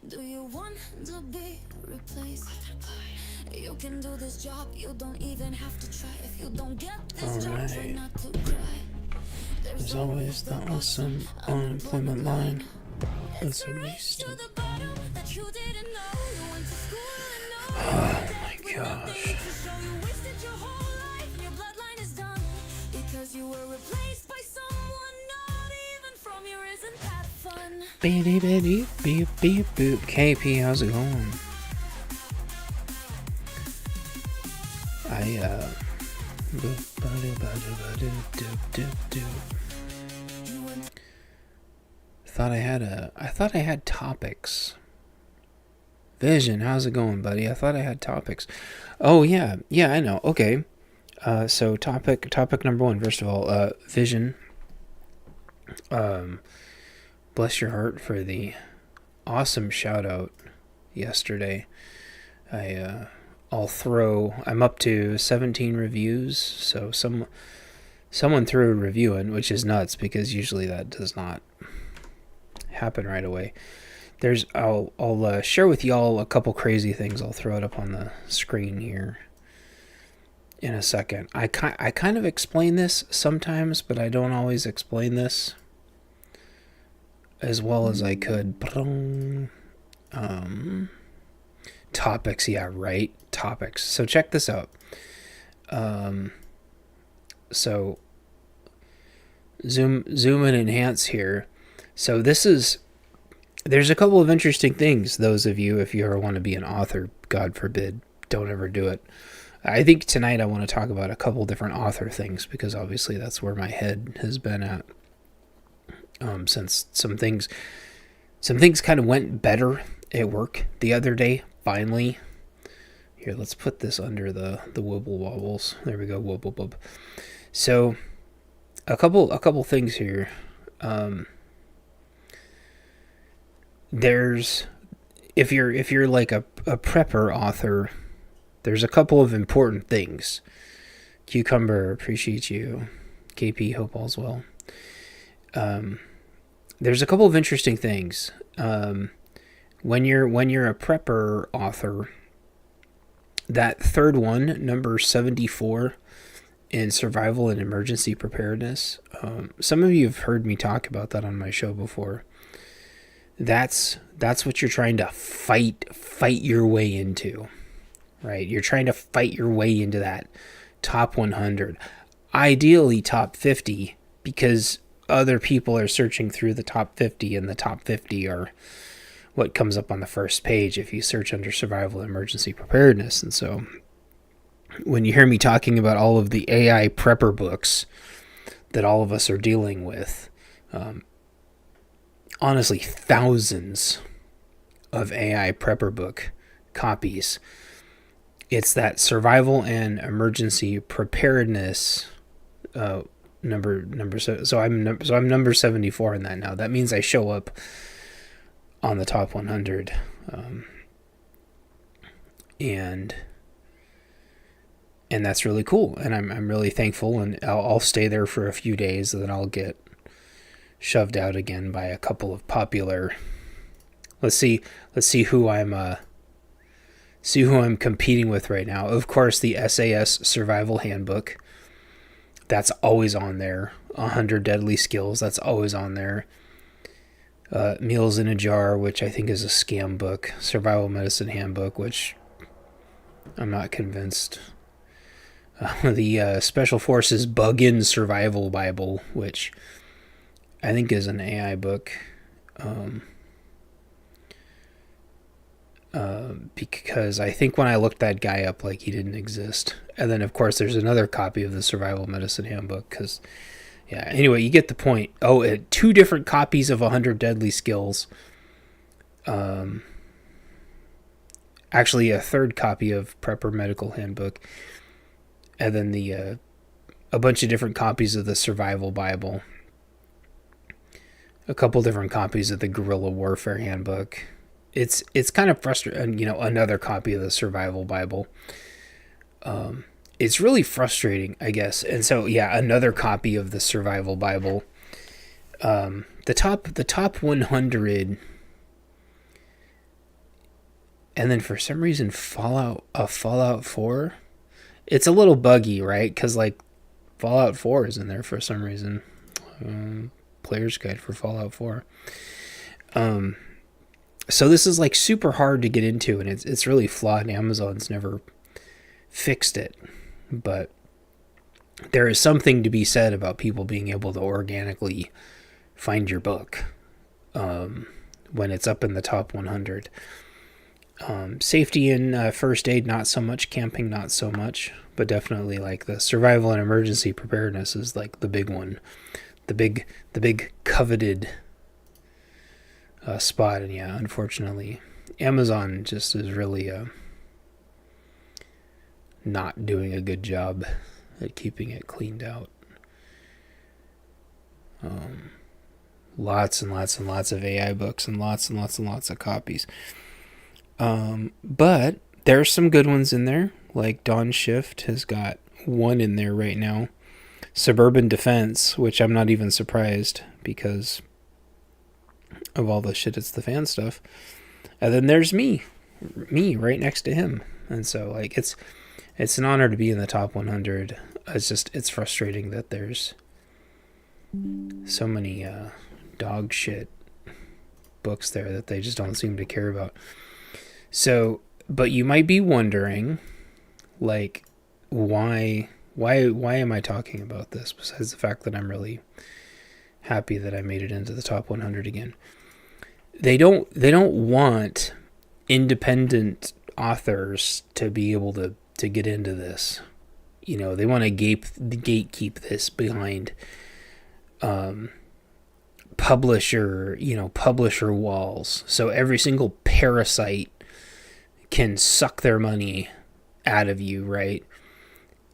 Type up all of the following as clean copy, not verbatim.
Do you want to be replaced? You can do this job, you don't even have to try. If you don't get this job, try not to cry. There's always the awesome unemployment line. It's a race to the bottom that you didn't know. You went to school and know. Oh my gosh. To show you wasted your whole life and your bloodline is done. Because you were replaced by someone not even from your isn't that fun. Beep beep beep beep boop. KP, how's it going? I thought I had topics. Vision, how's it going, buddy? I thought I had topics. Oh yeah, I know. Okay. So topic number 1, first of all, Vision. Bless your heart for the awesome shout out yesterday. I'm up to 17 reviews, so someone threw a review in, which is nuts because usually that does not happen right away. I'll share with y'all a couple crazy things. I'll throw it up on the screen here in a second. I kind of explain this sometimes, but I don't always explain this as well as I could. Topics, yeah, right. Topics. So check this out. So zoom and enhance here. So there's a couple of interesting things. Those of you, if you ever want to be an author, God forbid, don't ever do it. I think tonight I want to talk about a couple different author things because obviously that's where my head has been at. Since some things kind of went better at work the other day, finally. Here, let's put this under the wobble wobbles. There we go, wobble bub. So, a couple things here. There's if you're like a prepper author, there's a couple of important things. Cucumber, appreciate you. KP, hope all's well. There's a couple of interesting things. When you're a prepper author, that third one, number 74, in survival and emergency preparedness. Some of you have heard me talk about that on my show before. That's what you're trying to fight your way into, right? You're trying to fight your way into that top 100, ideally top 50, because other people are searching through the top 50, and the top 50 are what comes up on the first page if you search under survival and emergency preparedness. And so when you hear me talking about all of the AI prepper books that all of us are dealing with, honestly, thousands of AI prepper book copies, it's that survival and emergency preparedness number. So I'm number 74 in that now. That means I show up on the top 100, and that's really cool, and I'm really thankful, and I'll stay there for a few days, and then I'll get shoved out again by a couple of popular. Let's see who I'm competing with right now. Of course, the SAS Survival Handbook. That's always on there. 100 Deadly Skills. That's always on there. Meals in a Jar, which I think is a scam book. Survival Medicine Handbook, which I'm not convinced. The Special Forces Bug-In Survival Bible, which I think is an AI book. Because I think when I looked that guy up, like, he didn't exist. And then, of course, there's another copy of the Survival Medicine Handbook, because, yeah, anyway, you get the point. Oh, 2 different copies of 100 Deadly Skills. Actually, a 3rd copy of Prepper Medical Handbook. And then a bunch of different copies of the Survival Bible. A couple different copies of the Guerrilla Warfare Handbook. It's kind of frustrating, another copy of the Survival Bible. It's really frustrating, I guess. And so, yeah, another copy of the Survival Bible. The top 100 And then for some reason, Fallout 4, it's a little buggy, right? Because like Fallout 4 is in there for some reason. Player's guide for Fallout 4. So this is like super hard to get into, and it's really flawed. Amazon's never fixed it, but there is something to be said about people being able to organically find your book when it's up in the top 100. Safety and first aid, not so much. Camping, not so much. But definitely like the survival and emergency preparedness is like the big one, the big coveted spot. And yeah, unfortunately, Amazon just is really not doing a good job at keeping it cleaned out. Lots and lots and lots of AI books and lots of copies. But there's some good ones in there. Like Dawn Shift has got one in there right now. Suburban Defense, which I'm not even surprised because of all the shit It's the Fan stuff. And then there's me right next to him. And so like it's an honor to be in the top 100. It's frustrating that there's so many dog shit books there that they just don't seem to care about. So, but you might be wondering, like, why am I talking about this besides the fact that I'm really happy that I made it into the top 100 again. They don't want independent authors to be able to get into this. You know, they want to gatekeep this behind publisher walls. So every single parasite can suck their money out of you, right?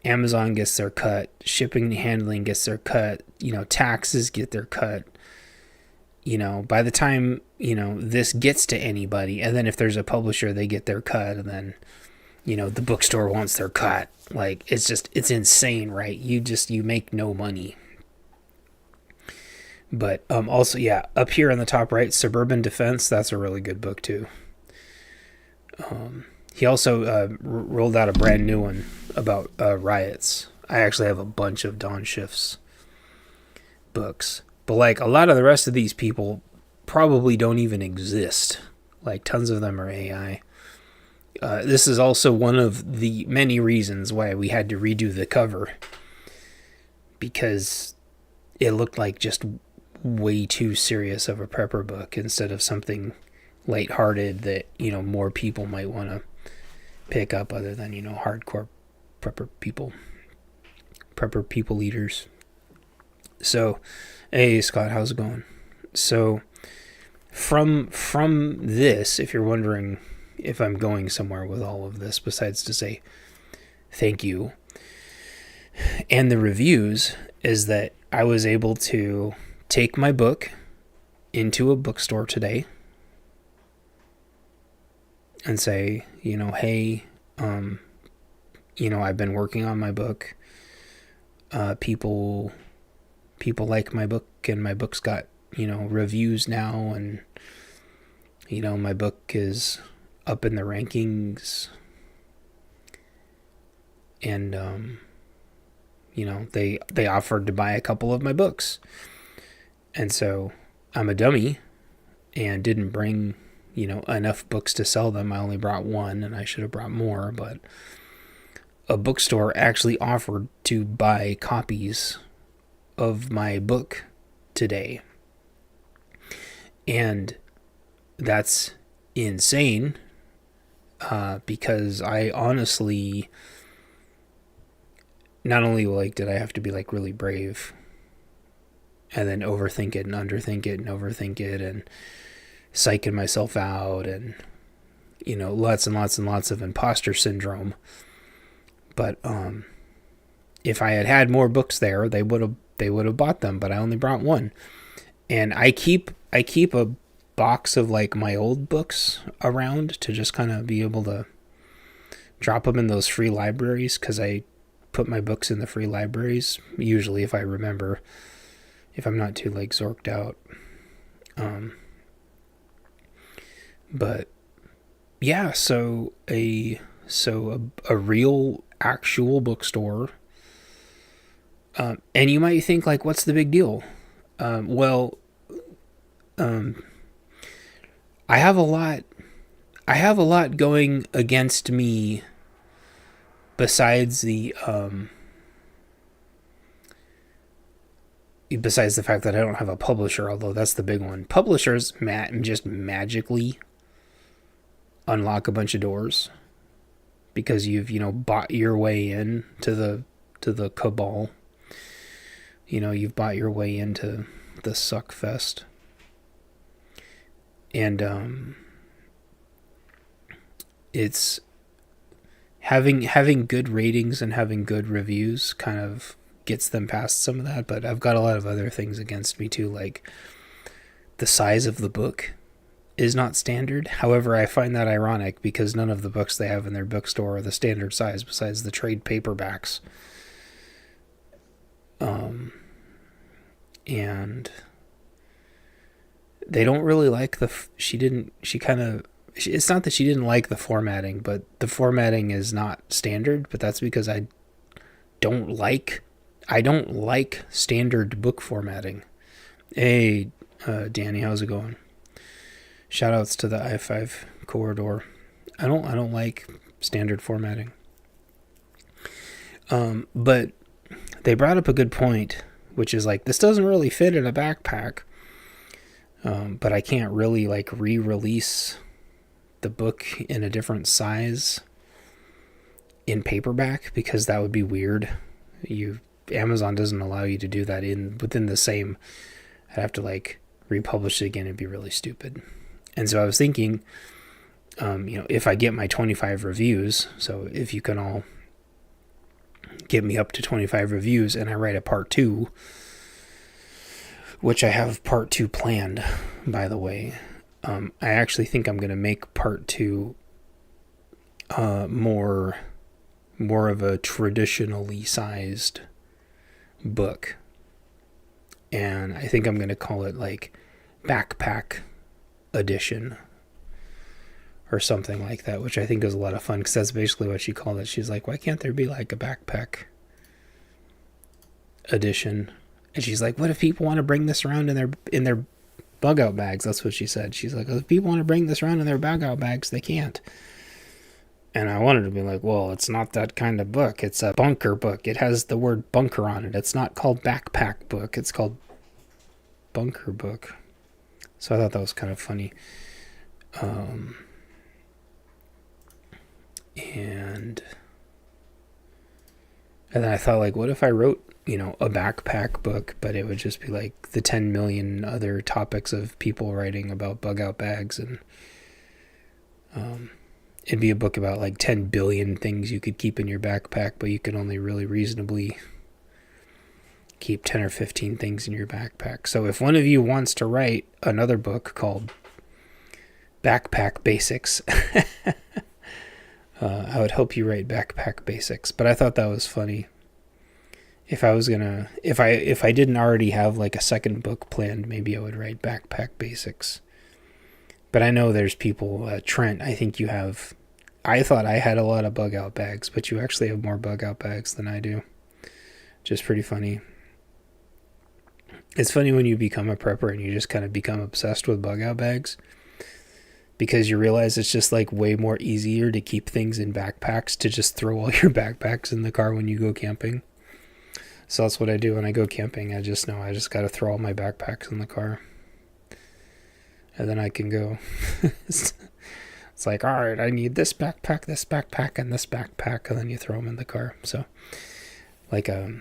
Amazon gets their cut, shipping and handling gets their cut, taxes get their cut. By the time, this gets to anybody, and then if there's a publisher, they get their cut, and then, the bookstore wants their cut. Like, it's insane, right? You make no money. But also, yeah, up here on the top right, Suburban Defense, that's a really good book too. He also rolled out a brand new one about riots. I actually have a bunch of Dawn Shift's books. But like a lot of the rest of these people probably don't even exist. Like tons of them are AI. This is also one of the many reasons why we had to redo the cover. Because it looked like just way too serious of a prepper book instead of something lighthearted that, more people might want to pick up other than, hardcore prepper people leaders. So, hey Scott, how's it going? So, from this, if you're wondering if I'm going somewhere with all of this besides to say thank you and the reviews, is that I was able to take my book into a bookstore today and say, hey, I've been working on my book. People like my book, and my book's got, reviews now, and, my book is up in the rankings. And, they offered to buy a couple of my books. And so I'm a dummy and didn't bring, enough books to sell them. I only brought one, and I should have brought more, but a bookstore actually offered to buy copies of my book today. And that's insane, because I honestly, not only did I have to be really brave and then overthink it and underthink it and overthink it and psyching myself out and, lots and lots and lots of imposter syndrome. But if I had had more books there, they would have bought them, but I only brought one. And I keep a box of my old books around to just kind of be able to drop them in those free libraries, because I put my books in the free libraries usually if I remember, if I'm not too zorked out. But Yeah, a real actual bookstore. And you might think, like, what's the big deal? Well, I have a lot. I have a lot going against me. Besides besides the fact that I don't have a publisher, although that's the big one. Publishers just magically unlock a bunch of doors because you've bought your way in to the cabal. You've bought your way into the suck fest. And it's having good ratings and having good reviews kind of gets them past some of that, but I've got a lot of other things against me too, like the size of the book is not standard. However, I find that ironic because none of the books they have in their bookstore are the standard size besides the trade paperbacks. And they don't really like it's not that she didn't like the formatting, but the formatting is not standard, but that's because I don't like standard book formatting. Hey, Danny, how's it going? Shout outs to the I-5 corridor. I don't like standard formatting. But they brought up a good point, which is like, this doesn't really fit in a backpack. But I can't really like re-release the book in a different size in paperback because that would be weird. Amazon doesn't allow you to do that within the same. I'd have to like republish it again. It'd be really stupid. And so I was thinking, if I get my 25 reviews, so if you can all get me up to 25 reviews and I write a part 2, which I have part 2 planned, by the way. I actually think I'm going to make part 2 more of a traditionally sized book. And I think I'm going to call it like backpack edition or something like that, which I think is a lot of fun because that's basically what she called it. She's like, why can't there be like a backpack edition? And she's like, what if people want to bring this around in their bug out bags? That's what she said. She's like, if people want to bring this around in their bug out bags, they can't. And I wanted to be like, well, it's not that kind of book. It's a bunker book. It has the word bunker on it. It's not called backpack book. It's called bunker book. So I thought that was kind of funny. And then I thought, like, what if I wrote, a backpack book, but it would just be like the 10 million other topics of people writing about bug out bags, and it'd be a book about like 10 billion things you could keep in your backpack, but you can only really reasonably keep 10 or 15 things in your backpack. So if one of you wants to write another book called Backpack Basics, I would help you write Backpack Basics. But I thought that was funny. If I didn't already have like a second book planned, maybe I would write Backpack Basics. But I know there's people, Trent, I think you have, I thought I had a lot of bug out bags, but you actually have more bug out bags than I do. Just pretty funny. It's funny when you become a prepper and you just kind of become obsessed with bug out bags, because you realize it's just like way more easier to keep things in backpacks, to just throw all your backpacks in the car when you go camping. So that's what I do when I go camping. I just know I just got to throw all my backpacks in the car. And then I can go. It's like, all right, I need this backpack, and this backpack. And then you throw them in the car. So like a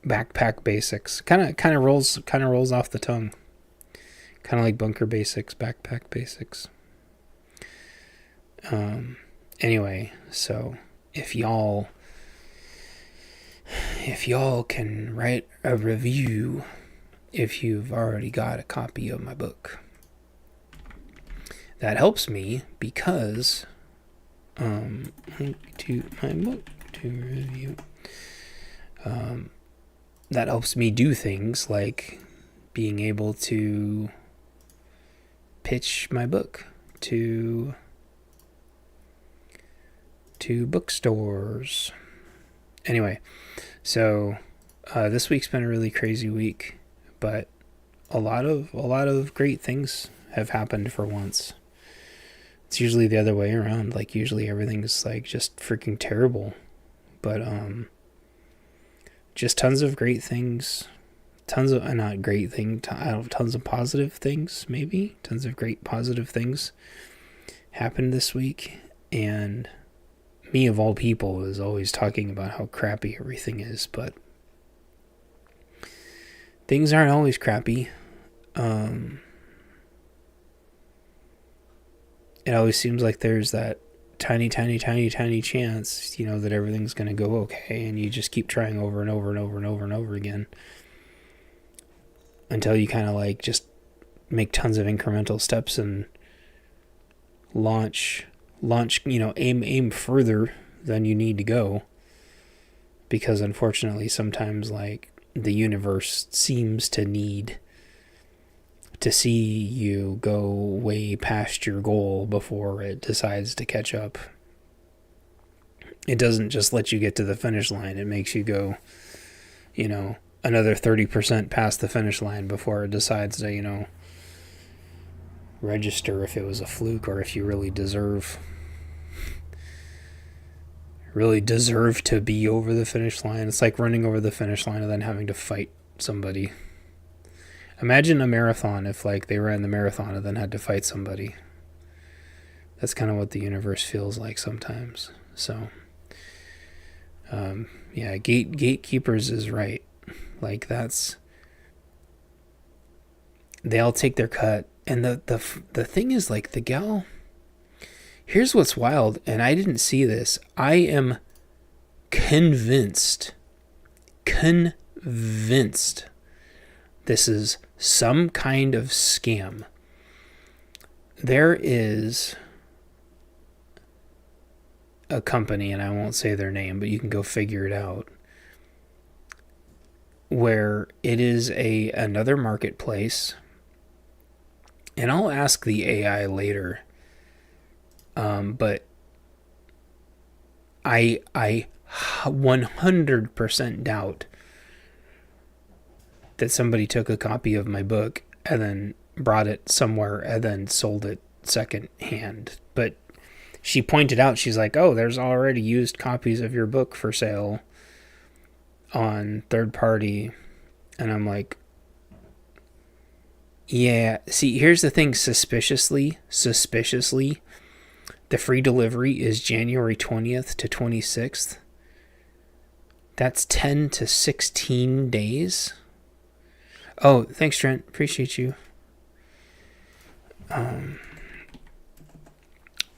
backpack basics kind of rolls off the tongue. Kind of like bunker basics, backpack basics. Anyway, so if y'all can write a review if you've already got a copy of my book, that helps me because link to my book to review. That helps me do things like being able to pitch my book to bookstores. Anyway, so this week's been a really crazy week, but a lot of great things have happened for once. It's usually the other way around. Like, usually everything's like just freaking terrible, but just tons of great things, tons of positive things, maybe tons of great positive things happened this week. And me of all people is always talking about how crappy everything is, but things aren't always crappy. It always seems like there's that tiny chance, that everything's going to go okay, and you just keep trying over and over and over and over and over again until you kind of like just make tons of incremental steps and launch, aim further than you need to go, because unfortunately sometimes like the universe seems to need to see you go way past your goal before it decides to catch up. It doesn't just let you get to the finish line. It makes you go, another 30% past the finish line before it decides to, register if it was a fluke or if you really deserve to be over the finish line. It's like running over the finish line and then having to fight somebody. Imagine a marathon if like they ran the marathon and then had to fight somebody. That's kind of what the universe feels like sometimes. So, gatekeepers is right. Like they all take their cut. And the thing is, like, the gal, here's what's wild, and I didn't see this. I am convinced this is some kind of scam. There is a company, and I won't say their name, but you can go figure it out, where it is another marketplace, and I'll ask the AI later, but I 100% doubt that somebody took a copy of my book and then brought it somewhere and then sold it second hand. But she pointed out, she's like, oh, there's already used copies of your book for sale on third party. And I'm like, yeah, see, here's the thing. Suspiciously, the free delivery is January 20th to 26th. That's 10 to 16 days. Oh, thanks, Trent. Appreciate you.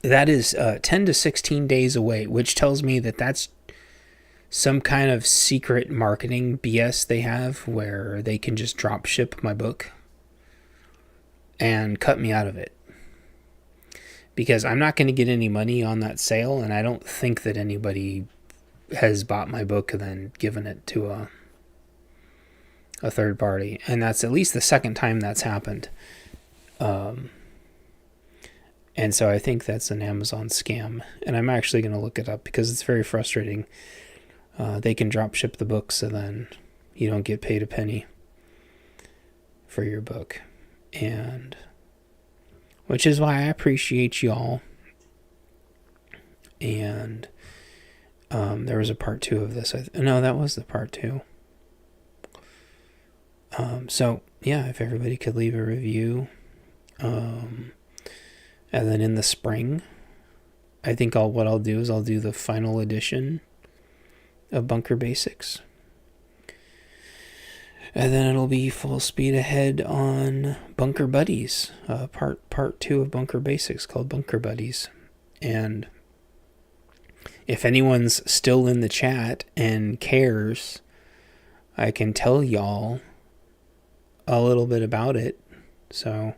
That is 10 to 16 days away, which tells me that that's some kind of secret marketing BS they have where they can just drop ship my book and cut me out of it. Because I'm not going to get any money on that sale, and I don't think that anybody has bought my book and then given it to a third party. And that's at least the second time that's happened. And so I think that's an Amazon scam. And I'm actually going to look it up because it's very frustrating. They can drop ship the books and then you don't get paid a penny for your book. And which is why I appreciate y'all. And there was a part 2 of this. No, that was the part 2. So yeah, if everybody could leave a review, and then in the spring, I think what I'll do is I'll do the final edition of Bunker Basics, and then it'll be full speed ahead on Bunker Buddies, part 2 of Bunker Basics called Bunker Buddies. And if anyone's still in the chat and cares, I can tell y'all a little bit about it. So,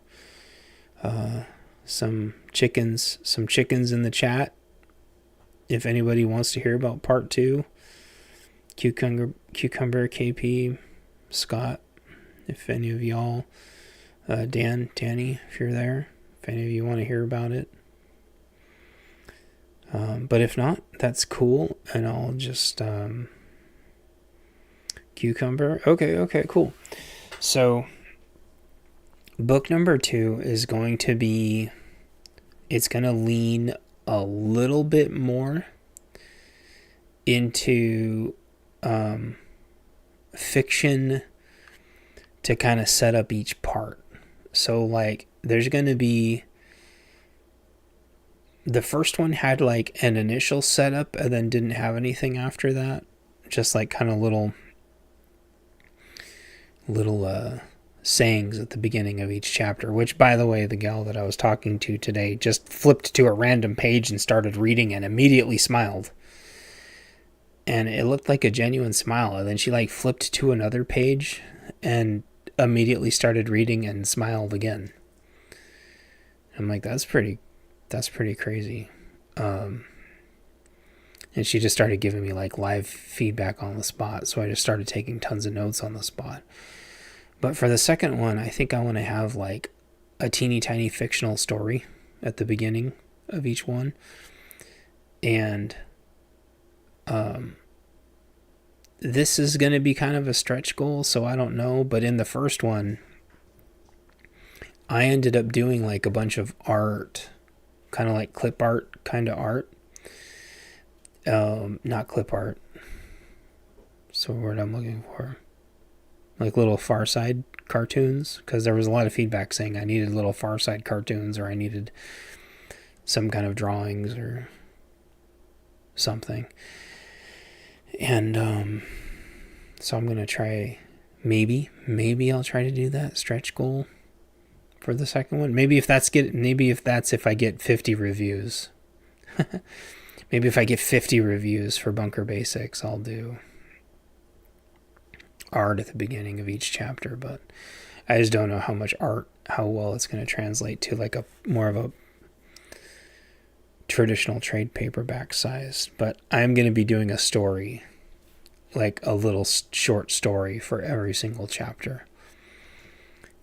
some chickens in the chat. If anybody wants to hear about part 2, Cucumber KP, Scott, if any of y'all, Danny, if you're there, if any of you want to hear about it. But if not, that's cool, and I'll just cucumber. Okay, cool. So book number 2 is going to be, it's going to lean a little bit more into fiction to kind of set up each part. So like there's going to be, the first one had like an initial setup and then didn't have anything after that, just like kind of little sayings at the beginning of each chapter, which, by the way, the gal that I was talking to today just flipped to a random page and started reading and immediately smiled. And it looked like a genuine smile. And then she like flipped to another page and immediately started reading and smiled again. I'm like, that's pretty crazy. And she just started giving me like live feedback on the spot. So I just started taking tons of notes on the spot. But for the second one, I think I want to have like a teeny tiny fictional story at the beginning of each one. And this is going to be kind of a stretch goal, so I don't know. But in the first one, I ended up doing like a bunch of art, kind of like clip art kind of art. Not clip art. That's the word I'm looking for. Like little Far Side cartoons, because there was a lot of feedback saying I needed little Far Side cartoons, or I needed some kind of drawings or something. And so I'm gonna try, maybe I'll try to do that stretch goal for the second one. Maybe if I get 50 reviews. Maybe if I get 50 reviews for Bunker Basics, I'll do art at the beginning of each chapter. But I just don't know how well it's going to translate to like a more of a traditional trade paperback size. But I'm going to be doing a story, like a little short story for every single chapter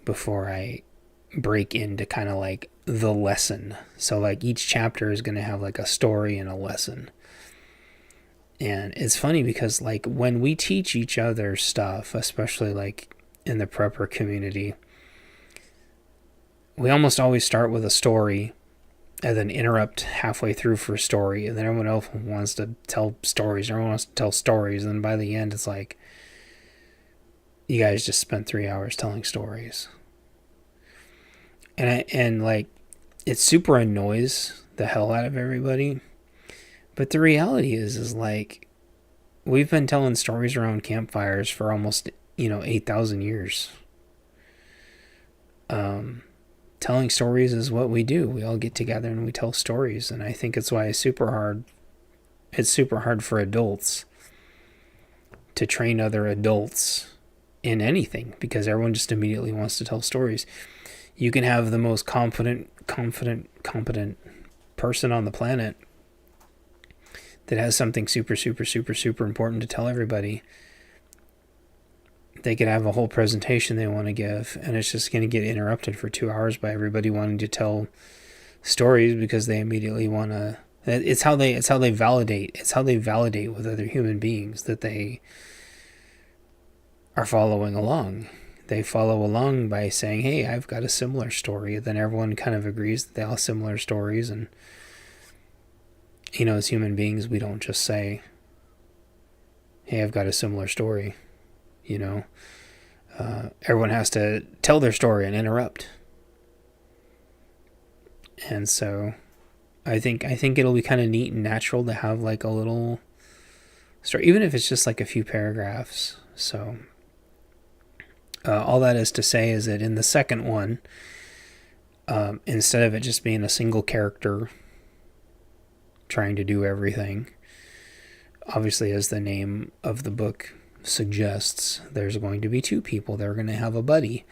before I break into kind of like the lesson. So like each chapter is going to have like a story and a lesson. And it's funny because like when we teach each other stuff, especially like in the prepper community, we almost always start with a story and then interrupt halfway through for a story, and then everyone else wants to tell stories. Everyone wants to tell stories, and by the end it's like, you guys just spent 3 hours telling stories. And like, it super annoys the hell out of everybody. But the reality is like, we've been telling stories around campfires for almost, 8,000 years. Telling stories is what we do. We all get together and we tell stories. And I think it's why it's super hard for adults to train other adults in anything, because everyone just immediately wants to tell stories. You can have the most competent person on the planet that has something super important to tell everybody. They could have a whole presentation they want to give, and it's just going to get interrupted for 2 hours by everybody wanting to tell stories, because they immediately want to. It's how they validate. It's how they validate with other human beings that they are following along. They follow along by saying, "Hey, I've got a similar story." Then everyone kind of agrees that they all have similar stories, and as human beings, we don't just say, "Hey, I've got a similar story." Everyone has to tell their story and interrupt. And so I think it'll be kind of neat and natural to have like a little story, even if it's just like a few paragraphs. So all that is to say is that in the second one, instead of it just being a single character trying to do everything, obviously, as the name of the book suggests, there's going to be two people. They're going to have a buddy.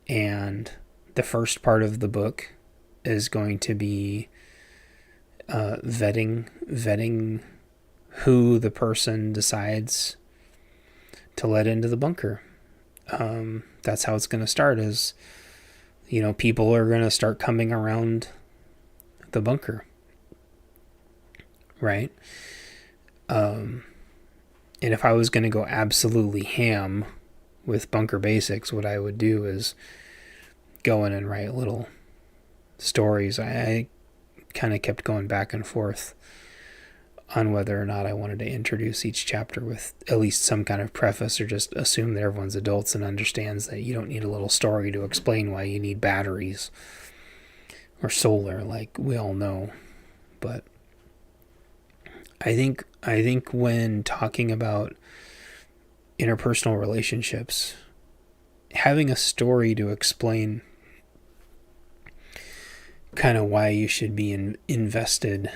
And the first part of the book is going to be vetting who the person decides to let into the bunker. That's how it's going to start, is people are going to start coming around the bunker, right? And if I was going to go absolutely ham with bunker basics, what I would do is go in and write little stories. I kind of kept going back and forth on whether or not I wanted to introduce each chapter with at least some kind of preface, or just assume that everyone's adults and understands that you don't need a little story to explain why you need batteries or solar, like we all know. But I think when talking about interpersonal relationships, having a story to explain kind of why you should be invested,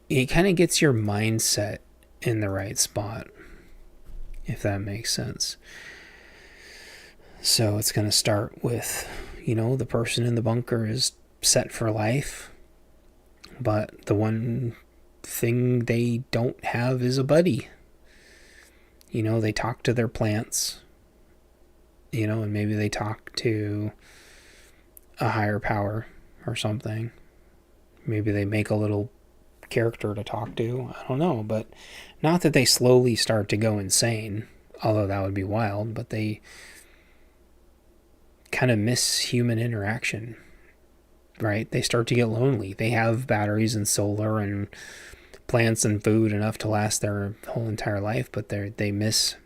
it kind of gets your mindset in the right spot, if that makes sense. So it's going to start with, the person in the bunker is set for life, but the one thing they don't have is a buddy. They talk to their plants, and maybe they talk to a higher power or something. Maybe they make a little character to talk to. I don't know, but not that they slowly start to go insane, although that would be wild, but they kind of miss human interaction, right? They start to get lonely. They have batteries and solar and plants and food enough to last their whole entire life, but they miss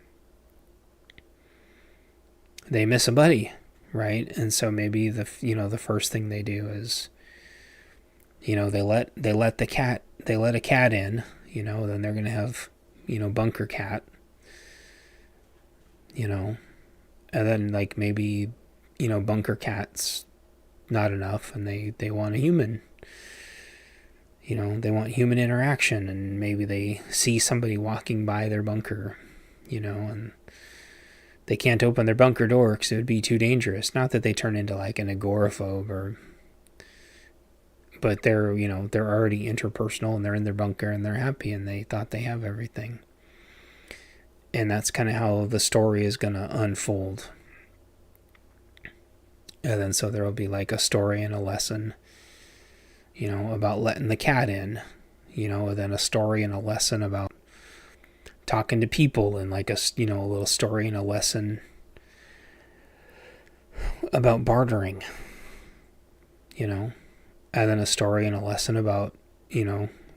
a buddy, right? And so maybe the first thing they do is they let a cat in, then they're gonna have bunker cat, and then like maybe bunker cat's not enough, and they want a human. They want human interaction, and maybe they see somebody walking by their bunker, and they can't open their bunker door because it would be too dangerous. Not that they turn into like an agoraphobe, but they're already interpersonal, and they're in their bunker and they're happy, and they thought they have everything. And that's kind of how the story is going to unfold. And then so there will be like a story and a lesson, about letting the cat in, and then a story and a lesson about talking to people, and like a little story and a lesson about bartering, and then a story and a lesson about,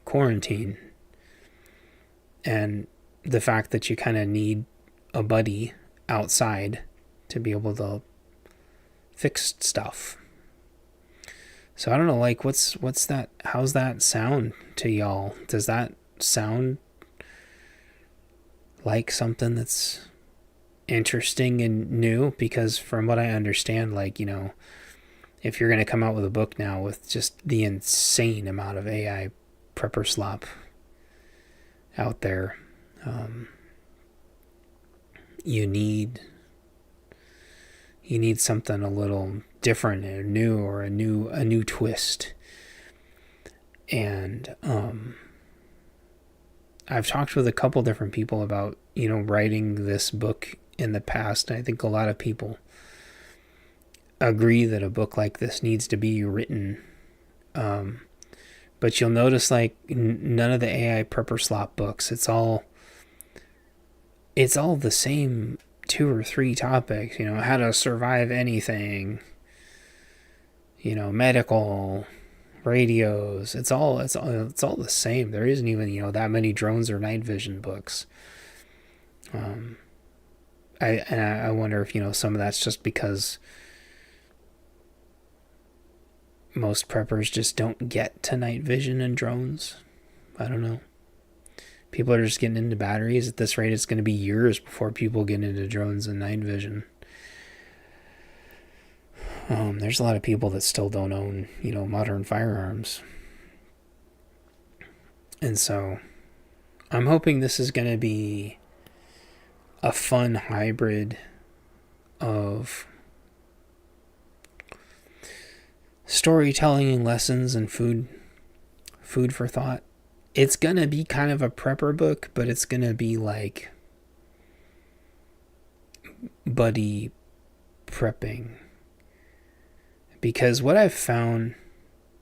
quarantine, and the fact that you kind of need a buddy outside to be able to fix stuff. So I don't know, like what's that? How's that sound to y'all? Does that sound like something that's interesting and new? Because from what I understand, like, if you're going to come out with a book now with just the insane amount of AI prepper slop out there, you need something a little different or new, or a new twist. And I've talked with a couple different people about writing this book in the past. I think a lot of people agree that a book like this needs to be written, but you'll notice like none of the AI prepper slop books, it's all the same 2 or 3 topics, how to survive anything, medical, radios. It's all the same. There isn't even that many drones or night vision books. I wonder if some of that's just because most preppers just don't get to night vision and drones. I don't know. People are just getting into batteries. At this rate, it's going to be years before people get into drones and night vision. There's a lot of people that still don't own, modern firearms. And so I'm hoping this is going to be a fun hybrid of storytelling and lessons and food for thought. It's going to be kind of a prepper book, but it's going to be like buddy prepping. Because what I've found,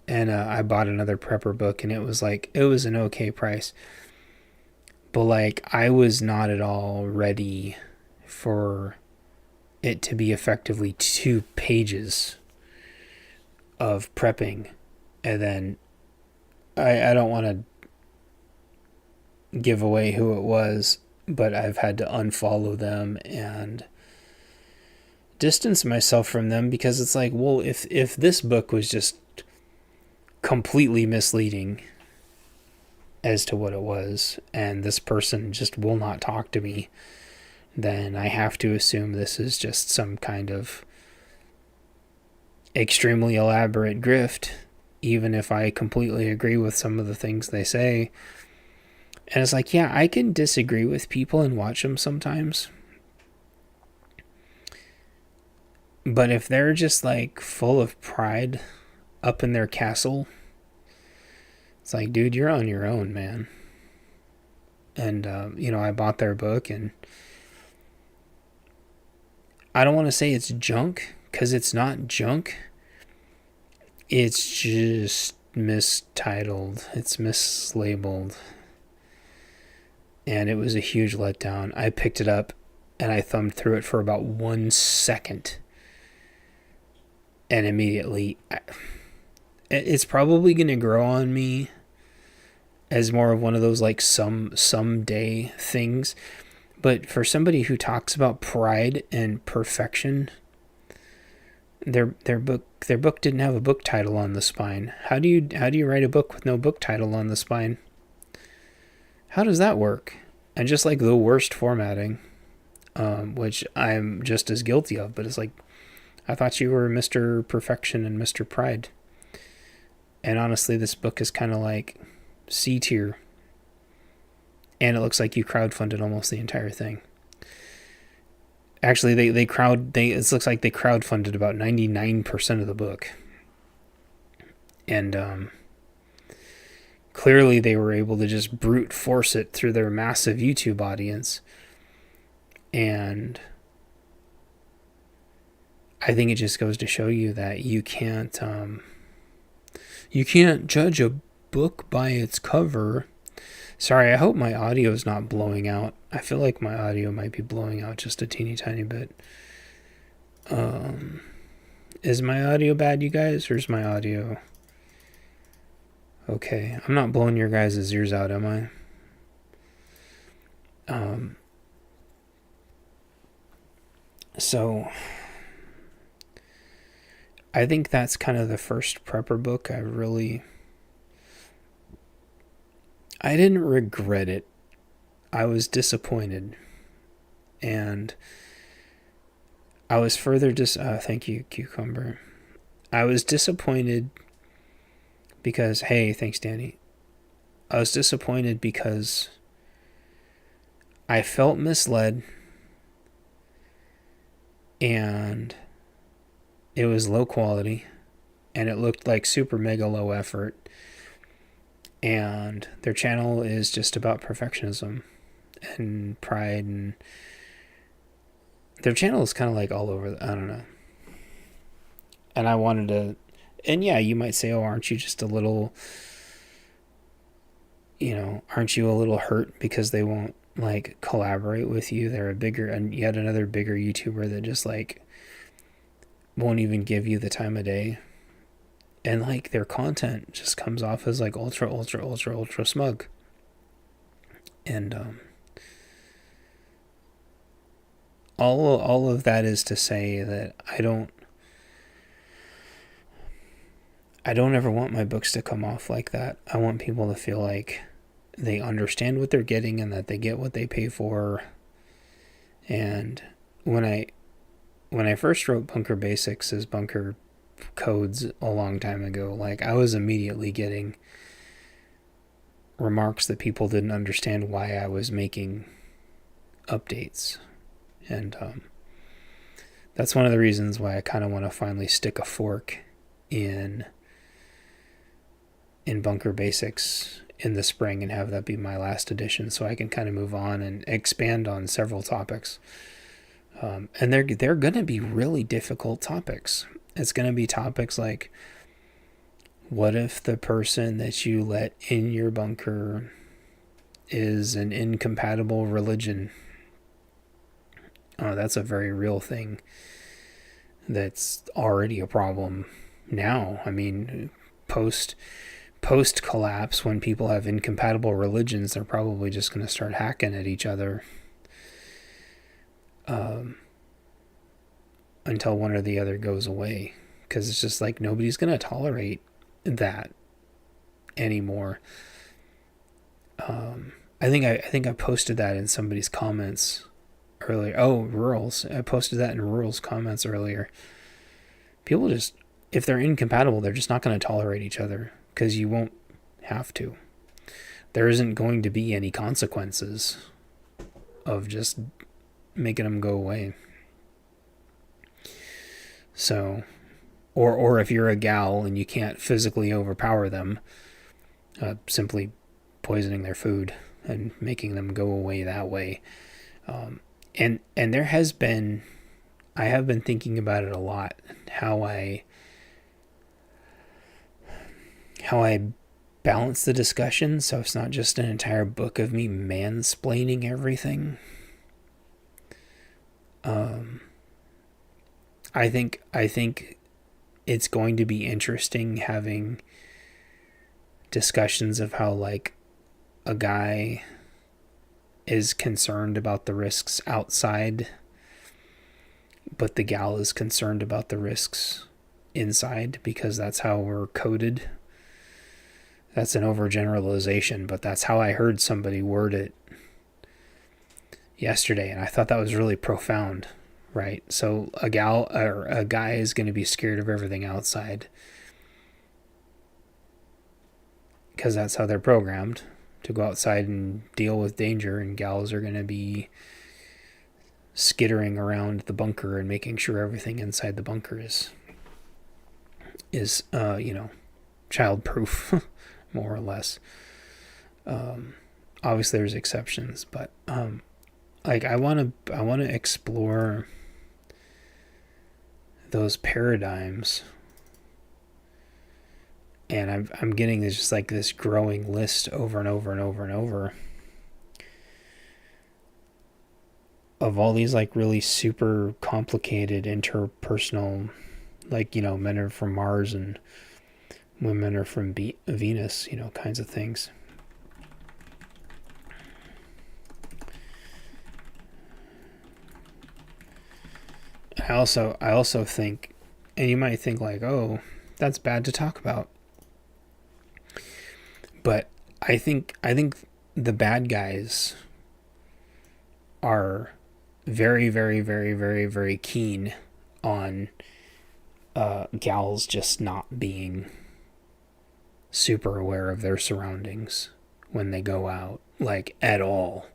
and I bought another prepper book, and it was an okay price. But like, I was not at all ready for it to be effectively 2 pages of prepping. And then I don't want to give away who it was, but I've had to unfollow them and distance myself from them, because it's like, well, if this book was just completely misleading as to what it was, and this person just will not talk to me, then I have to assume this is just some kind of extremely elaborate grift, even if I completely agree with some of the things they say. And it's like, yeah, I can disagree with people and watch them sometimes. But if they're just like full of pride up in their castle, it's like, dude, you're on your own, man. And, I bought their book, and I don't want to say it's junk, because it's not junk. It's just mistitled. It's mislabeled. And it was a huge letdown. I picked it up, and I thumbed through it for about 1 second. And immediately, it's probably going to grow on me as more of one of those like someday things. But for somebody who talks about pride and perfection, their book didn't have a book title on the spine. How do you write a book with no book title on the spine? How does that work? And just like the worst formatting, which I'm just as guilty of, but it's like, I thought you were Mr. Perfection and Mr. Pride. And honestly, this book is kind of like C tier. And it looks like you crowdfunded almost the entire thing. Actually, it looks like they crowdfunded about 99% of the book. And clearly they were able to just brute force it through their massive YouTube audience. And I think it just goes to show you that you can't judge a book by its cover. Sorry, I hope my audio is not blowing out. I feel like my audio might be blowing out just a teeny tiny bit. Is my audio bad, you guys, or is my audio okay? I'm not blowing your guys' ears out, am I? So I think that's kind of the first prepper book I didn't regret it. I was disappointed. And I was further thank you, Cucumber. I was disappointed because, hey, thanks, Danny. I was disappointed because I felt misled, and it was low quality, and it looked like super mega low effort. And their channel is just about perfectionism and pride, and their channel is kind of like all over. I don't know. And I wanted to, and yeah, you might say, oh, aren't you just a little, aren't you a little hurt because they won't like collaborate with you? They're and yet another bigger YouTuber that just like won't even give you the time of day. And like their content just comes off as like ultra smug. And all of that is to say that I don't ever want my books to come off like that. I want people to feel like they understand what they're getting and that they get what they pay for. And when I first wrote Bunker Basics as Bunker Codes a long time ago, like I was immediately getting remarks that people didn't understand why I was making updates. And that's one of the reasons why I kind of want to finally stick a fork in Bunker Basics in the spring and have that be my last edition, so I can kind of move on and expand on several topics. And they're going to be really difficult topics. It's going to be topics like, what if the person that you let in your bunker is an incompatible religion? Oh, that's a very real thing. That's already a problem now. I mean, post collapse, when people have incompatible religions, they're probably just going to start hacking at each other until one or the other goes away, because it's just like nobody's going to tolerate that anymore. I think I posted that in somebody's comments earlier. Oh, Rural's. I posted that in Rural's comments earlier. People just, if they're incompatible, they're just not going to tolerate each other, because you won't have to. There isn't going to be any consequences of just making them go away. So, or if you're a gal and you can't physically overpower them, simply poisoning their food and making them go away that way. And there has been, I have been thinking about it a lot, how I balance the discussion so it's not just an entire book of me mansplaining everything. I think it's going to be interesting having discussions of how, like, a guy is concerned about the risks outside, but the gal is concerned about the risks inside, because that's how we're coded. That's an overgeneralization, but that's how I heard somebody word it yesterday, and I thought that was really profound, right? So a gal or a guy is going to be scared of everything outside because that's how they're programmed, to go outside and deal with danger, and gals are going to be skittering around the bunker and making sure everything inside the bunker is child-proof, more or less. Obviously there's exceptions, but like I want to explore those paradigms, and I'm getting this just like this growing list over and over and over and over of all these like really super complicated interpersonal, like, men are from Mars and women are from Venus, kinds of things. I also think, and you might think like, oh, that's bad to talk about, but I think the bad guys are very, very, very, very, very keen on gals just not being super aware of their surroundings when they go out, like at all,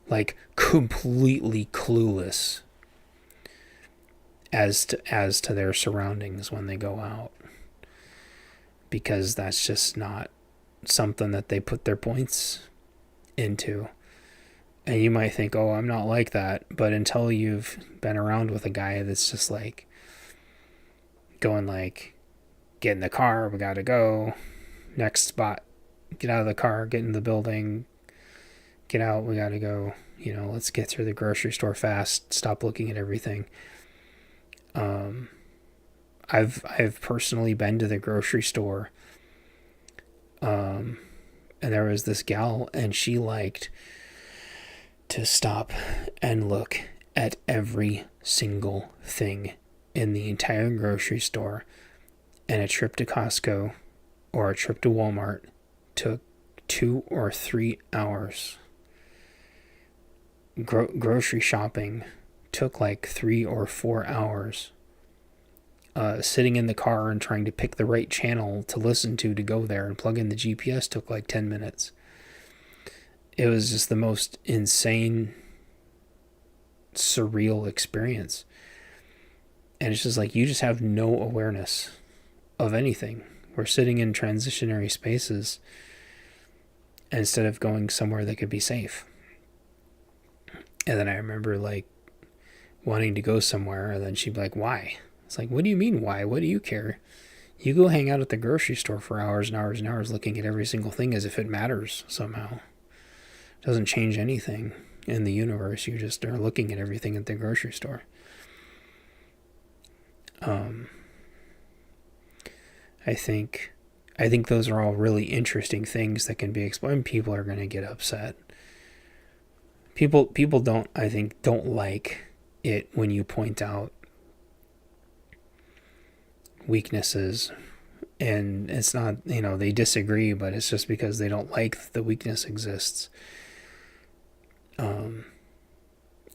like completely clueless as to their surroundings when they go out, because that's just not something that they put their points into. And you might think, oh, I'm not like that, but until you've been around with a guy that's just like going like, get in the car, we gotta go, next spot, get out of the car, get in the building, get out, we gotta go, let's get through the grocery store fast, stop looking at everything. I've personally been to the grocery store, and there was this gal, and she liked to stop and look at every single thing in the entire grocery store, and a trip to Costco or a trip to Walmart took 2 or 3 hours. Grocery shopping took like 3 or 4 hours. Sitting in the car and trying to pick the right channel to listen to go there and plug in the GPS took like 10 minutes. It was just the most insane, surreal experience. And it's just like, you just have no awareness of anything. We're sitting in transitionary spaces instead of going somewhere that could be safe. And then I remember, like, wanting to go somewhere, and then she'd be like, why? It's like, what do you mean why? What do you care? You go hang out at the grocery store for hours and hours and hours looking at every single thing as if it matters somehow. It doesn't change anything in the universe. You just are looking at everything at the grocery store. I think those are all really interesting things that can be explained. People are going to get upset. People don't like it when you point out weaknesses, and it's not, they disagree, but it's just because they don't like the weakness exists.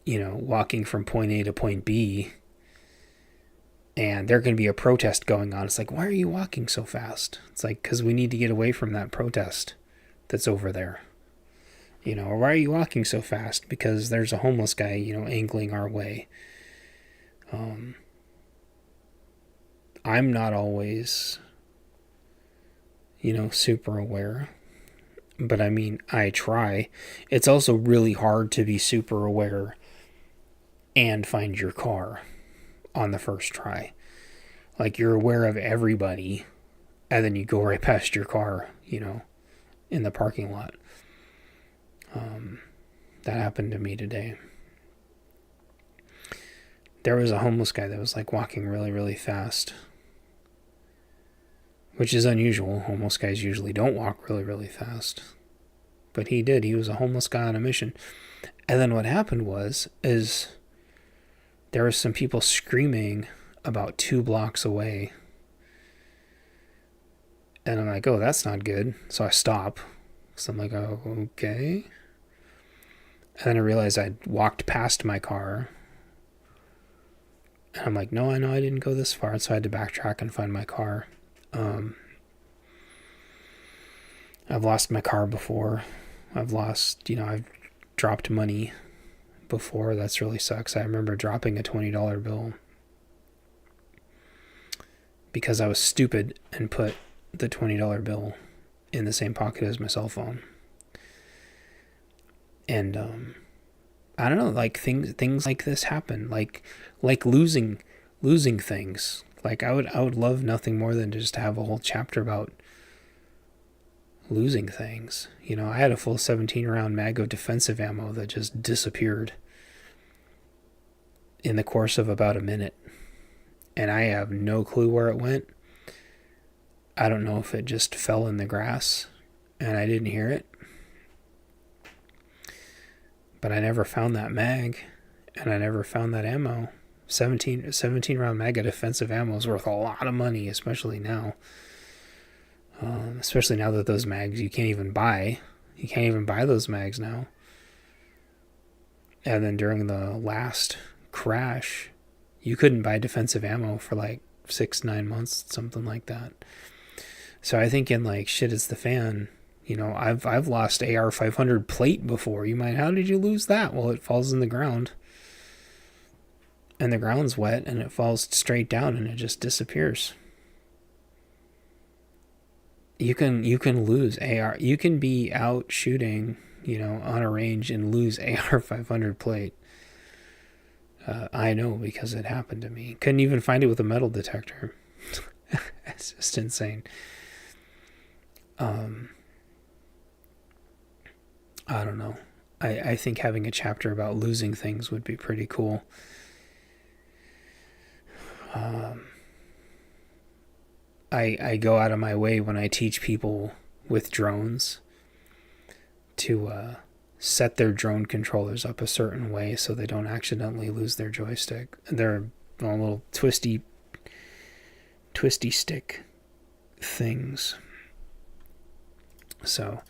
Walking from point A to point B, and there can be a protest going on. It's like, why are you walking so fast? It's like, because we need to get away from that protest that's over there. Or why are you walking so fast? Because there's a homeless guy, angling our way. I'm not always, super aware. But I try. It's also really hard to be super aware and find your car on the first try. Like, you're aware of everybody, and then you go right past your car, in the parking lot. That happened to me today. There was a homeless guy that was like walking really, really fast, which is unusual. Homeless guys usually don't walk really, really fast, but he did. He was a homeless guy on a mission. And then what happened is there were some people screaming about 2 blocks away. And I'm like, oh, that's not good. So I stop. So I'm like, oh, okay. And then I realized I'd walked past my car. And I'm like, no, I know I didn't go this far. So I had to backtrack and find my car. I've lost my car before. I've dropped money before. That's really sucks. I remember dropping a $20 bill because I was stupid and put the $20 bill in the same pocket as my cell phone. And I don't know, like things like this happen, like losing things. Like I would love nothing more than to just have a whole chapter about losing things. I had a full 17 round mag of defensive ammo that just disappeared in the course of about a minute, and I have no clue where it went. I don't know if it just fell in the grass and I didn't hear it, but I never found that mag, and I never found that ammo. 17 round mag of defensive ammo is worth a lot of money, especially now. Especially now that those mags you can't even buy. You can't even buy those mags now. And then during the last crash, you couldn't buy defensive ammo for like 6-9 months, something like that. So I think in like shit is the fan, I've lost AR-500 plate before. How did you lose that? Well, it falls in the ground, and the ground's wet, and it falls straight down, and it just disappears. You can lose AR. You can be out shooting, on a range and lose AR-500 plate. I know because it happened to me. Couldn't even find it with a metal detector. It's just insane. I don't know. I think having a chapter about losing things would be pretty cool. I go out of my way when I teach people with drones to set their drone controllers up a certain way so they don't accidentally lose their joystick. They're little twisty stick things. So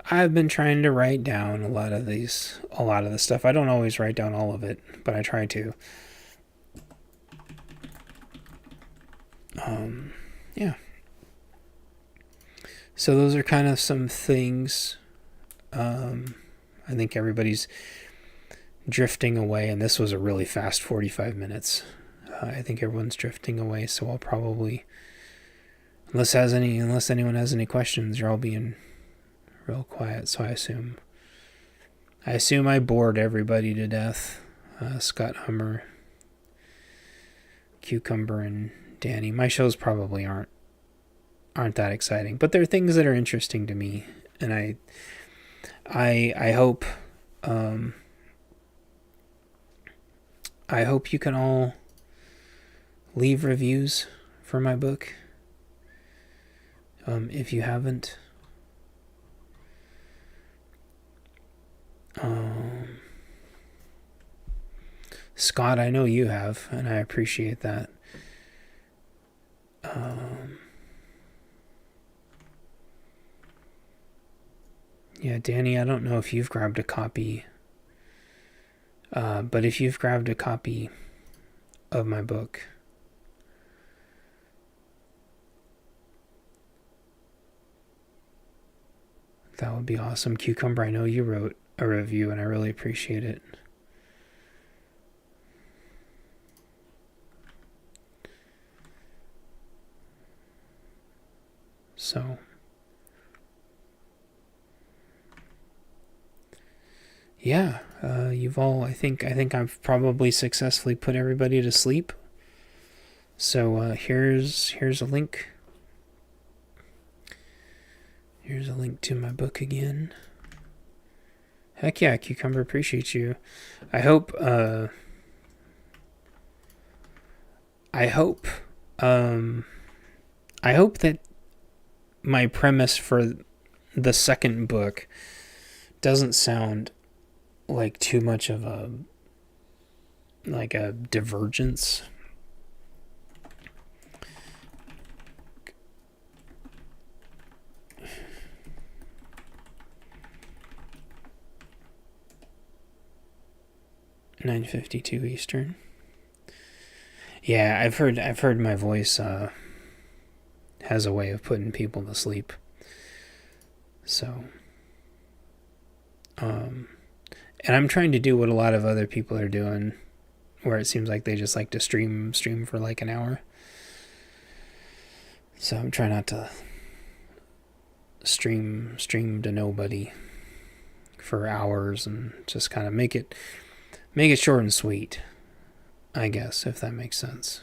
I've been trying to write down a lot of the stuff. I don't always write down all of it, but I try to. Yeah. So those are kind of some things. I think everybody's drifting away, and this was a really fast 45 minutes. I think everyone's drifting away, so I'll probably, unless anyone has any questions, you're all being real quiet. So I assume I bored everybody to death. Scott Hummer, Cucumber, and Danny. My shows probably aren't that exciting, but they're things that are interesting to me, and I hope I hope you can all leave reviews for my book. If you haven't, Scott, I know you have, and I appreciate that. Yeah, Danny, I don't know if you've grabbed a copy, but if you've grabbed a copy of my book, that would be awesome. Cucumber, I know you wrote a review, and I really appreciate it. So, yeah, you've all, I think I've probably successfully put everybody to sleep. So here's a link. Here's a link to my book again. Heck yeah, Cucumber, appreciate you. I hope that my premise for the second book doesn't sound like too much of a divergence. $9:52 Eastern. Yeah, I've heard my voice has a way of putting people to sleep. So, and I'm trying to do what a lot of other people are doing, where it seems like they just like to stream for like an hour. So I'm trying not to stream to nobody for hours, and just kind of make it short and sweet, I guess, if that makes sense.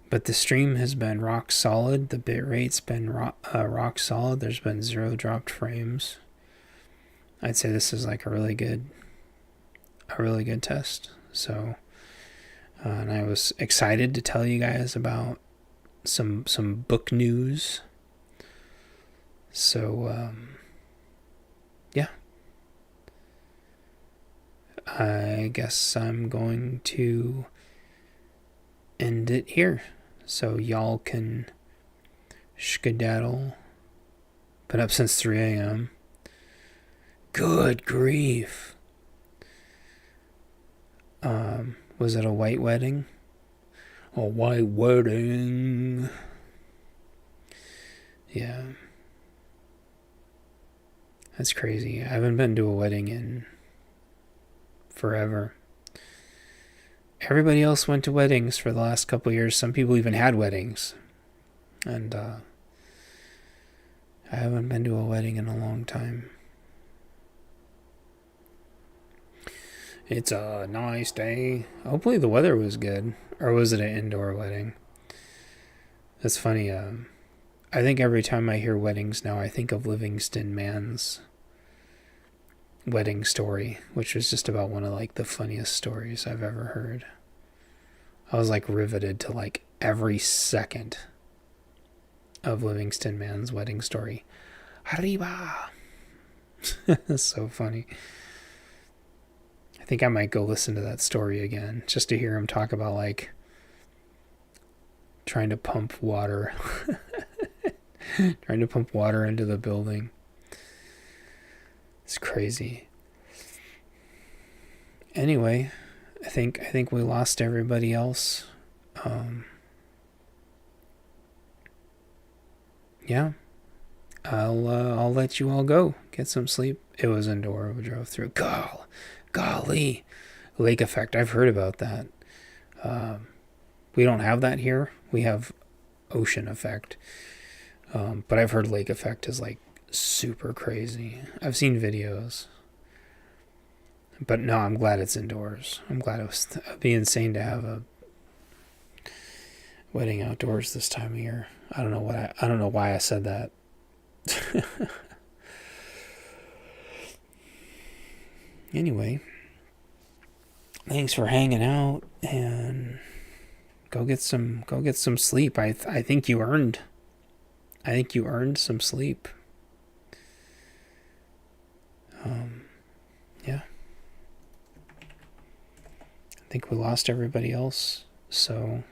But the stream has been rock solid. The bit rate's been rock solid. There's been 0 dropped frames. I'd say this is like a really good test. So, and I was excited to tell you guys about some book news. So, yeah. I guess I'm going to end it here, so y'all can skedaddle. Been up since 3 a.m. Good grief. Was it a white wedding? A white wedding. Yeah. That's crazy. I haven't been to a wedding in forever. Everybody else went to weddings for the last couple of years. Some people even had weddings. And I haven't been to a wedding in a long time. It's a nice day. Hopefully the weather was good. Or was it an indoor wedding? That's funny. I think every time I hear weddings now, I think of Livingston Mann's wedding story, which was just about one of like the funniest stories I've ever heard. I was like riveted to like every second of Livingston Mann's wedding story. Arriba! That's so funny. I think I might go listen to that story again, just to hear him talk about like trying to pump water into the building. It's crazy. Anyway, I think we lost everybody else. Yeah. I'll let you all go. Get some sleep. It was indoor. We drove through. Golly. Lake effect. I've heard about that. We don't have that here. We have ocean effect. But I've heard lake effect is like super crazy. I've seen videos. But no, I'm glad it's indoors. I'm glad it'd be insane to have a wedding outdoors this time of year. I don't know why I said that. Anyway, thanks for hanging out, and go get some sleep. I think you earned some sleep. Yeah. I think we lost everybody else, so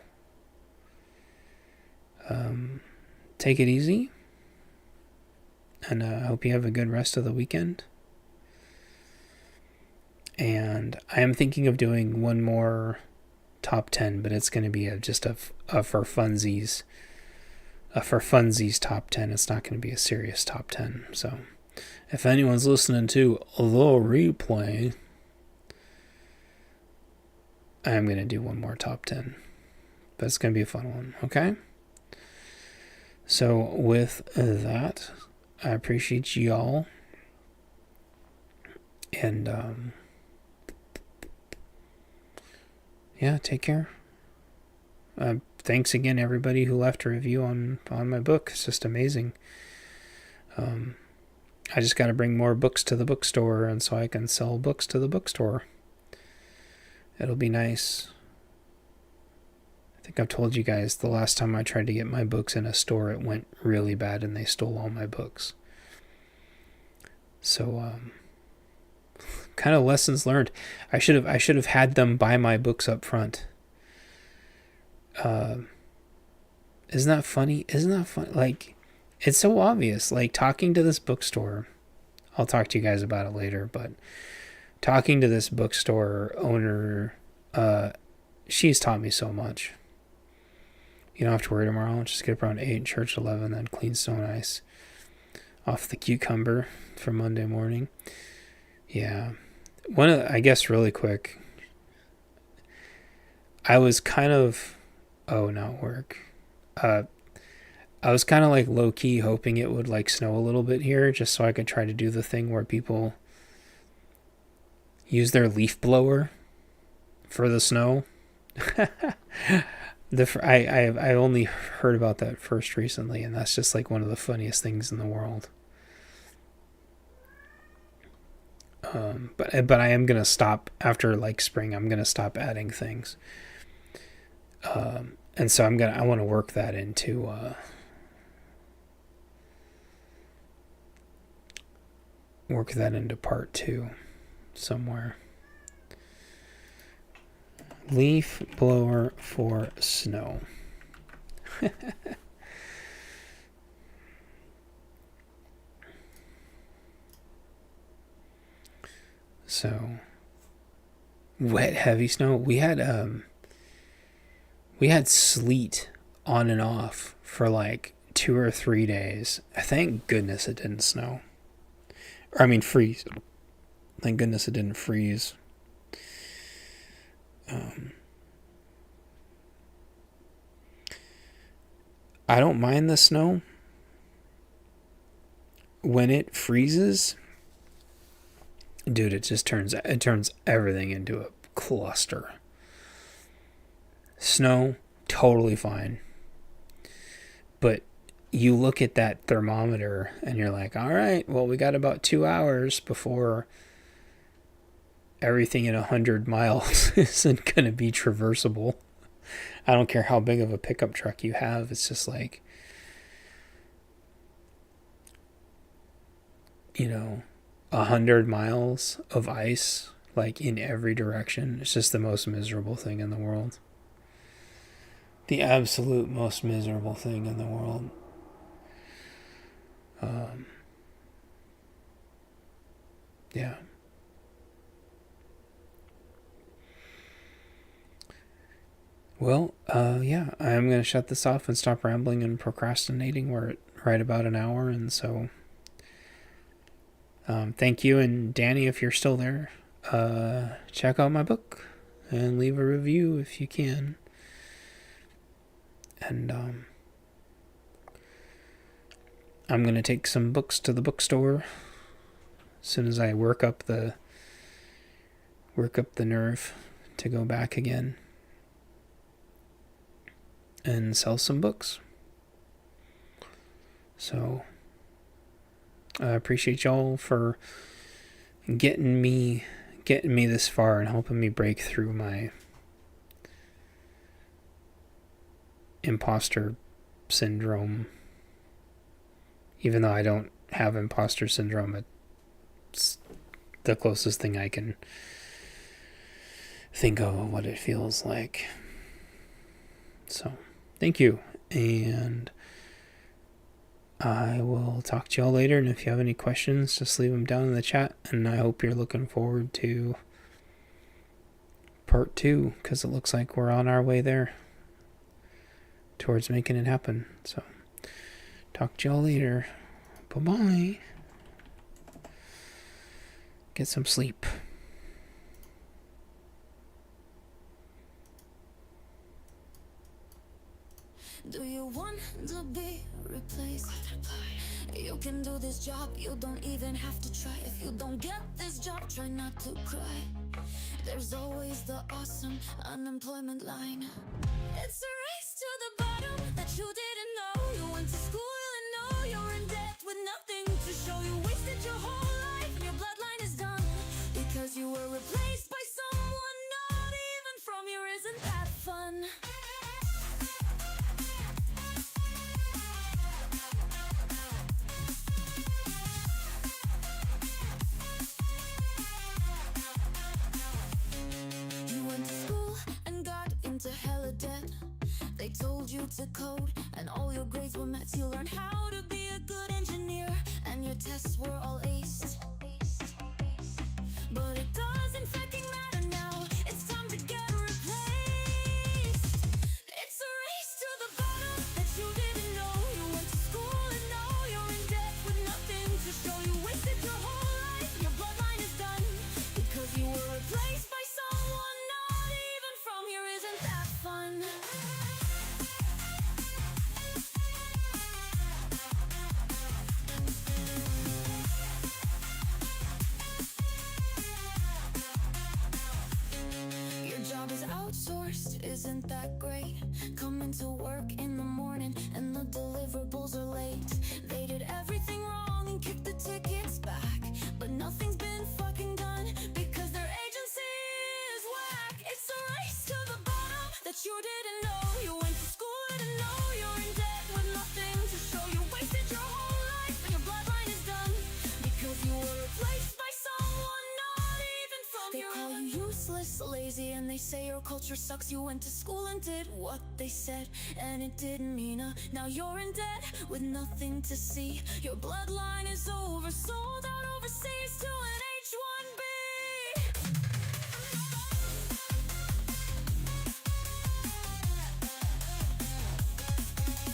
take it easy, and I hope you have a good rest of the weekend. And I am thinking of doing one more top 10, but it's going to be just a for funsies top 10. It's not going to be a serious top 10. So if anyone's listening to the replay, I'm going to do one more top 10. But it's going to be a fun one, okay? So with that, I appreciate y'all. And yeah, take care. Thanks again, everybody who left a review on my book. It's just amazing. I just got to bring more books to the bookstore, and so I can sell books to the bookstore. It'll be nice. I think I've told you guys the last time I tried to get my books in a store, it went really bad, and they stole all my books. So, kind of lessons learned. I should have had them buy my books up front. Isn't that funny? Like, it's so obvious. Like, talking to this bookstore, I'll talk to you guys about it later, but talking to this bookstore owner, she's taught me so much. You don't have to worry tomorrow. Just get up around 8, church 11, then clean stone ice off the cucumber for Monday morning. Yeah. I guess really quick, I was kind of, not work. I was kind of like low key hoping it would like snow a little bit here, just so I could try to do the thing where people use their leaf blower for the snow. I only heard about that first recently, and that's just like one of the funniest things in the world. But I am gonna stop after like spring. I'm gonna stop adding things, and so I want to work that into part 2 somewhere. Leaf blower for snow. So, wet, heavy snow. We had sleet on and off for like 2 or 3 days. Thank goodness it didn't snow. Or I mean freeze. Thank goodness it didn't freeze. I don't mind the snow. When it freezes, dude, it turns everything into a cluster. Snow, totally fine. But you look at that thermometer and you're like, all right, well, we got about 2 hours before everything in 100 miles isn't going to be traversable. I don't care how big of a pickup truck you have. It's just like, 100 miles of ice, like in every direction. It's just the most miserable thing in the world. The absolute most miserable thing in the world. Yeah. Well, yeah, I'm going to shut this off and stop rambling and procrastinating. We're at right about an hour, and so thank you. And Danny, if you're still there, check out my book and leave a review if you can. And I'm going to take some books to the bookstore as soon as I work up the work up the nerve to go back again and sell some books. So I appreciate y'all for getting me this far and helping me break through my imposter syndrome. Even though I don't have imposter syndrome, it's the closest thing I can think of what it feels like. So, thank you, and I will talk to y'all later, and if you have any questions, just leave them down in the chat, and I hope you're looking forward to part 2, because it looks like we're on our way there towards making it happen. So, talk to y'all later. Bye-bye. Get some sleep. Do you want to be replaced? You can do this job, you don't even have to try. If you don't get this job, try not to cry. There's always the awesome unemployment line. It's a race to the bottom that you didn't know. You went to school and know you're in debt with nothing to show. You wasted your whole life and your bloodline is done because you were replaced by someone not even from your. Isn't that fun? To hella debt. They told you to code and all your grades were met. You learned how to be a good engineer and your tests were all aced. But it doesn't fucking matter now. It's time to get replaced. It's a race to the bottom that you didn't know. You went to school and now you're in debt with nothing to show. You wasted your whole life, your bloodline is done because you were replaced by someone not even from here. Isn't that fun? Your job is outsourced, isn't that great? Coming to work in the morning and the deliverables are late. They did everything wrong and kicked the tickets back, but nothing's been fucking done because their agency is whack. It's a race to the bottom that you didn't know. You went to school to know you're in debt with nothing to show. You wasted your whole life and your bloodline is done because you were replaced by someone not even from your. They call you useless, lazy, and they say your culture sucks. You went to school and did what they said, and it didn't mean now you're in debt with nothing to see. Your bloodline is over, sold out overseas to an